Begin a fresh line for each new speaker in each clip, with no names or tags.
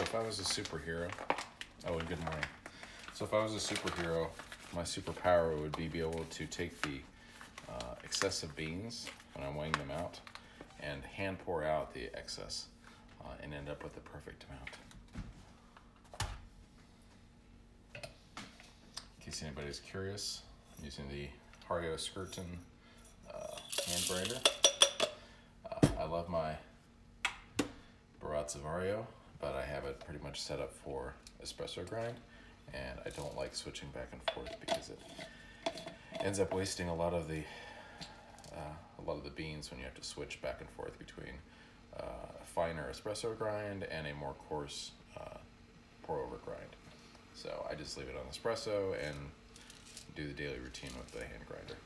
if I was a superhero, oh, and good morning. So if I was a superhero, my superpower would be able to take the excessive beans when I'm weighing them out and hand pour out the excess and end up with the perfect amount. In case anybody's curious, I'm using the Hario Skirton hand grinder. I love my Baratza Vario, but I have it pretty much set up for espresso grind, and I don't like switching back and forth because it ends up wasting a lot of the beans when you have to switch back and forth between a finer espresso grind and a more coarse pour over grind. So I just leave it on espresso and do the daily routine with the hand grinder.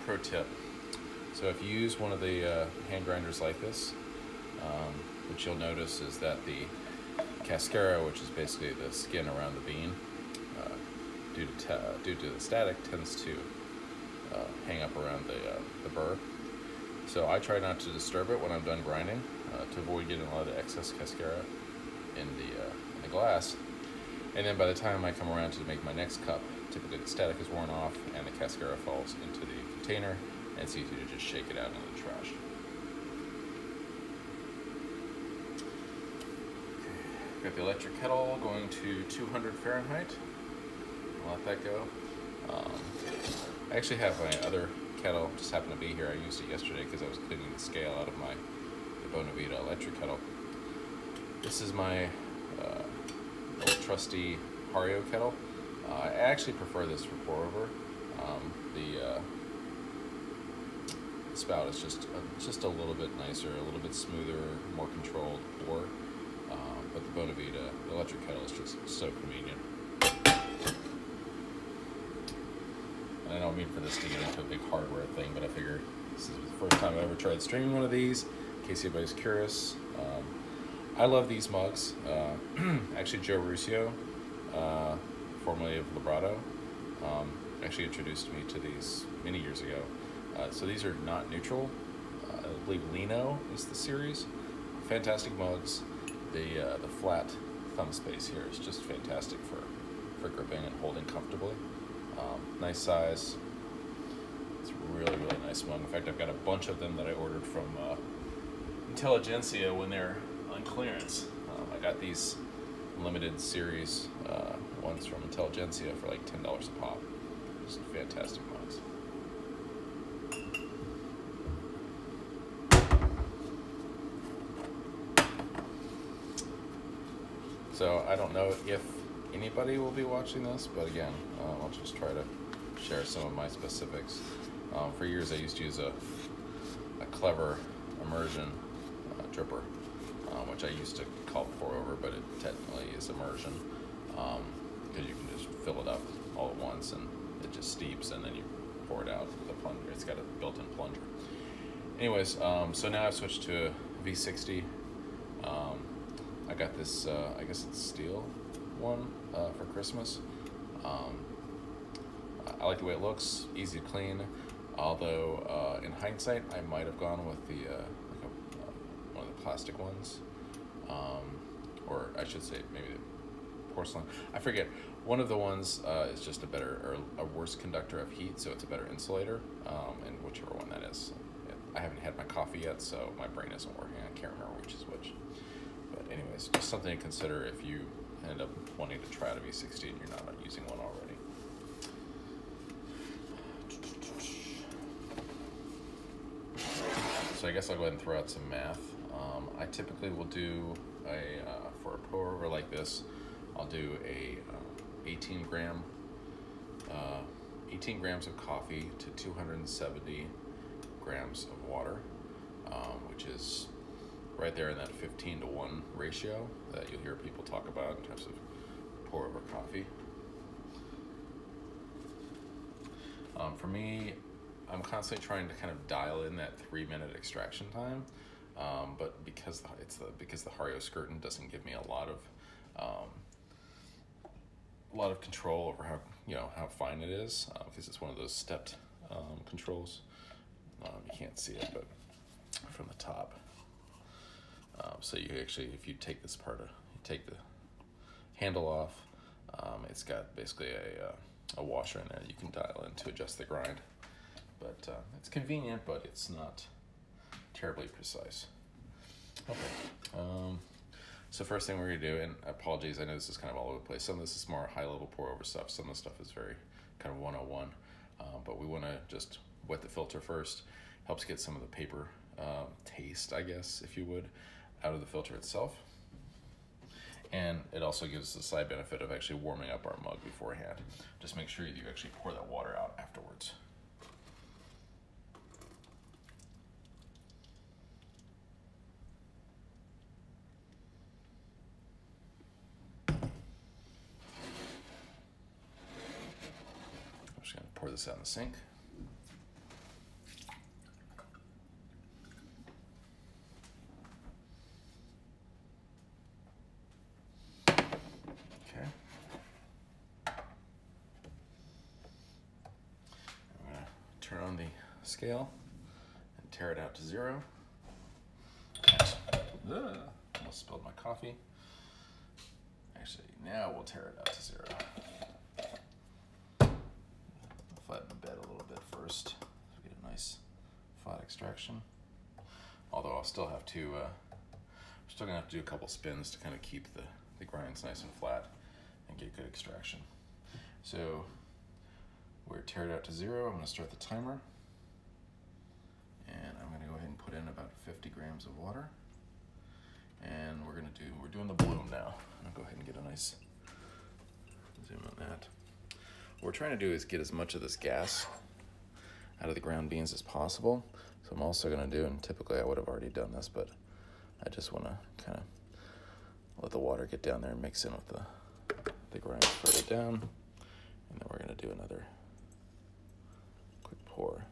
Pro tip. So if you use one of the hand grinders like this, what you'll notice is that the cascara, which is basically the skin around the bean, due to the static, tends to hang up around the burr. So I try not to disturb it when I'm done grinding to avoid getting a lot of excess cascara in the glass. And then by the time I come around to make my next cup, typically the static is worn off and the cascara falls into the container, and it's easy to just shake it out into the trash. Okay. Got the electric kettle going to 200 Fahrenheit. I'll let that go. I actually have my other kettle, just happened to be here. I used it yesterday because I was cleaning the scale out of my Bonavita electric kettle. This is my old trusty Hario kettle. I actually prefer this for pour over. The spout is just a little bit nicer, a little bit smoother, more controlled pour. But the Bonavita, the electric kettle, is just so convenient. And I don't mean for this to get into a big hardware thing, but I figured this is the first time I ever tried streaming one of these, in case anybody's curious. I love these mugs. Actually, Joe Ruscio, formerly of Librato, actually introduced me to these many years ago. So these are not neutral. I believe Lino is the series. Fantastic mugs. The flat thumb space here is just fantastic for gripping and holding comfortably. Nice size. It's a really, really nice mug. In fact, I've got a bunch of them that I ordered from Intelligentsia when they're on clearance. I got these limited series ones from Intelligentsia for like $10 a pop. Just fantastic mugs. So I don't know if anybody will be watching this, but again, I'll just try to share some of my specifics. For years I used to use a clever immersion dripper, which I used to call pour over, but it technically is immersion, because you can just fill it up all at once and it just steeps and then you pour it out with the plunger. It's got a built-in plunger. Anyways, so now I've switched to a V60. I got this, I guess it's steel one for Christmas. I like the way it looks, easy to clean, although in hindsight I might have gone with the one of the plastic ones, or I should say maybe the porcelain. I forget. One of the ones is just a better or a worse conductor of heat, so it's a better insulator, and whichever one that is. I haven't had my coffee coffee yet, so my brain isn't working. I can't remember which is which. But anyways, just something to consider if you end up wanting to try out a V60 and you're not using one already. So I guess I'll go ahead and throw out some math. I typically will do for a pour over like this, I'll do a 18 grams of coffee to 270 grams of water, which is right there in that 15-to-1 ratio that you'll hear people talk about in terms of pour over coffee. For me, I'm constantly trying to kind of dial in that 3-minute extraction time, but because the Hario skirting doesn't give me a lot of control over how fine it is, because it's one of those stepped controls. You can't see it, but from the top. So you actually, if you take this part, you take the handle off, it's got basically a washer in there you can dial in to adjust the grind. But it's convenient, but it's not terribly precise. Okay. So first thing we're gonna do, and apologies, I know this is kind of all over the place. Some of this is more high-level pour-over stuff. Some of the stuff is very kind of 101. But we want to just wet the filter first. Helps get some of the paper taste, I guess, if you would, out of the filter itself. And it also gives us the side benefit of actually warming up our mug beforehand. Just make sure you actually pour that water out afterwards. I'm just going to pour this out in the sink. Okay. I'm going to turn on the scale and tear it out to 0. Almost spilled my coffee. Actually, now we'll tear it out to 0. Flatten the bed a little bit first, so we get a nice flat extraction. Although I'll still have to, still gonna have to do a couple spins to kind of keep the grinds nice and flat and get good extraction. So we're teared out to 0. I'm gonna start the timer, and I'm gonna go ahead and put in about 50 grams of water. And we're doing the bloom now. I'll go ahead and get a nice zoom on that. What we're trying to do is get as much of this gas out of the ground beans as possible. So I'm also going to do, and typically I would have already done this, but I just want to kind of let the water get down there and mix in with the grind further down. And then we're going to do another quick pour.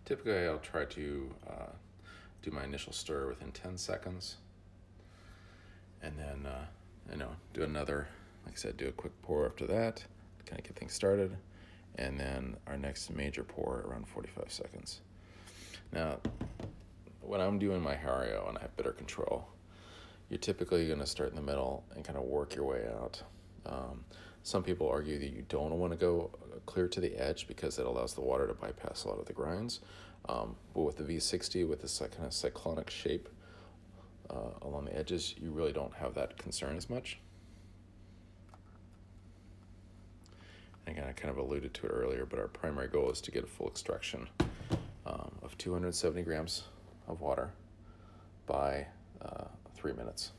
Typically, I'll try to do my initial stir within 10 seconds, and then do another, like I said, do a quick pour after that to kind of get things started, and then our next major pour around 45 seconds. Now, when I'm doing my Hario and I have bitter control, you're typically going to start in the middle and kind of work your way out. Some people argue that you don't want to go clear to the edge because it allows the water to bypass a lot of the grinds. But with the V60, with this kind of cyclonic shape along the edges, you really don't have that concern as much. And again, I kind of alluded to it earlier, but our primary goal is to get a full extraction of 270 grams of water by 3 minutes.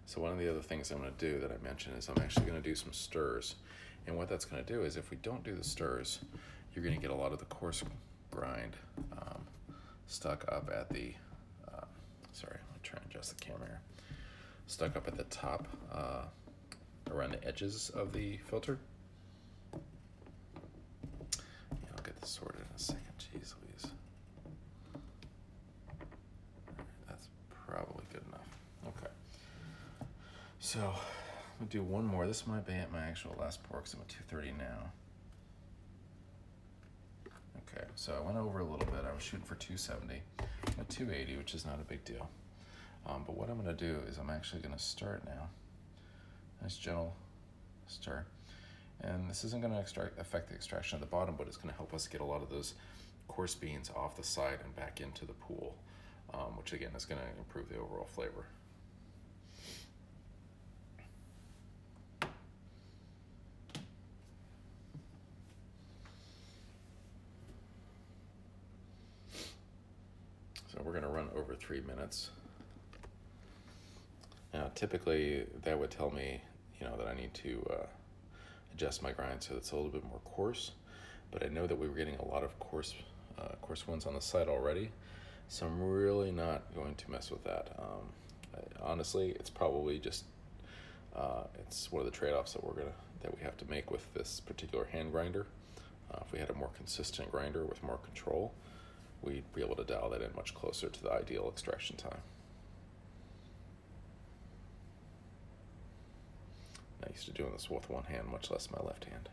So one of the other things I'm going to do that I mentioned is I'm actually going to do some stirs. And what that's going to do is if we don't do the stirs, you're going to get a lot of the coarse grind stuck up at the, sorry, I'm going to try and adjust the camera here, stuck up at the top around the edges of the filter. Yeah, I'll get this sorted in a second. Jeez Louise. That's probably good enough. Okay. So I'm gonna do one more. This might be my actual last pour because I'm at 230 now. Okay, So I went over a little bit. I was shooting for 270, at 280, which is not a big deal. But what I'm going to do is I'm actually going to stir it now. Nice gentle stir. And this isn't going to affect the extraction at the bottom, but it's going to help us get a lot of those coarse beans off the side and back into the pool, which again is going to improve the overall flavor. So we're going to run over 3 minutes. Now, typically that would tell me, that I need to adjust my grind so it's a little bit more coarse. But I know that we were getting a lot of coarse ones on the side already, so I'm really not going to mess with that. Honestly, it's probably just it's one of the trade-offs that we have to make with this particular hand grinder. If we had a more consistent grinder with more control, we'd be able to dial that in much closer to the ideal extraction time. I'm used to doing this with one hand, much less my left hand.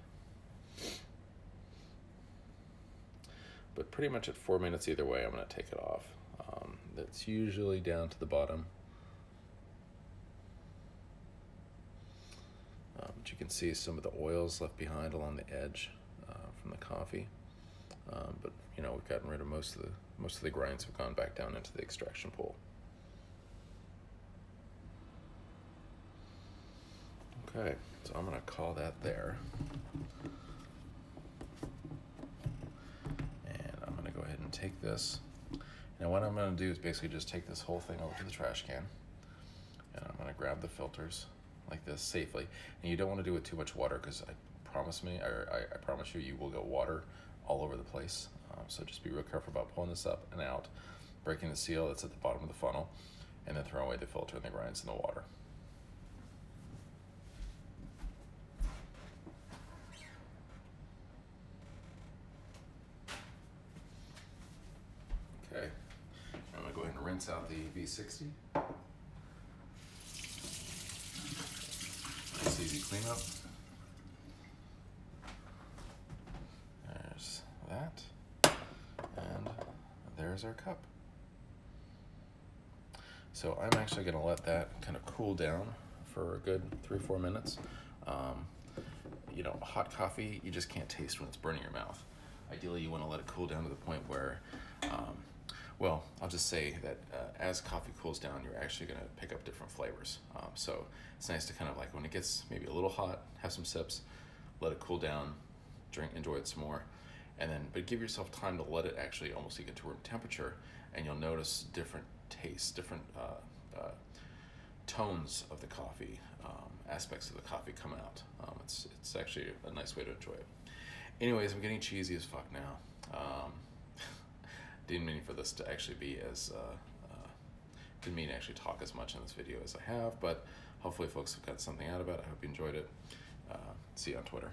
But pretty much at 4 minutes either way, I'm going to take it off. That's usually down to the bottom. But you can see some of the oils left behind along the edge from the coffee. But we've gotten rid of most of the grinds have gone back down into the extraction pool. Okay, so I'm going to call that there. And I'm going to go ahead and take this. Now what I'm going to do is basically just take this whole thing over to the trash can. And I'm going to grab the filters like this safely. And you don't want to do it with too much water, because I promise you, you will get water all over the place. So just be real careful about pulling this up and out, breaking the seal that's at the bottom of the funnel, and then throwing away the filter and the grinds in the water. Okay, I'm going to go ahead and rinse out the V60. Nice easy cleanup. There's that, and there's our cup. So I'm actually going to let that kind of cool down for a good 3-4 minutes. Hot coffee, you just can't taste when it's burning your mouth. Ideally, you want to let it cool down to the point where well, I'll just say that as coffee cools down, you're actually going to pick up different flavors. So it's nice to kind of when it gets maybe a little hot, have some sips, let it cool down, enjoy it some more, but give yourself time to let it actually almost get to room temperature, and you'll notice different tastes, different tones of the coffee, aspects of the coffee come out. It's actually a nice way to enjoy it. Anyways, I'm getting cheesy as fuck now. Didn't mean for this to actually be as, didn't mean to actually talk as much in this video as I have, but hopefully folks have got something out of it. I hope you enjoyed it. See you on Twitter.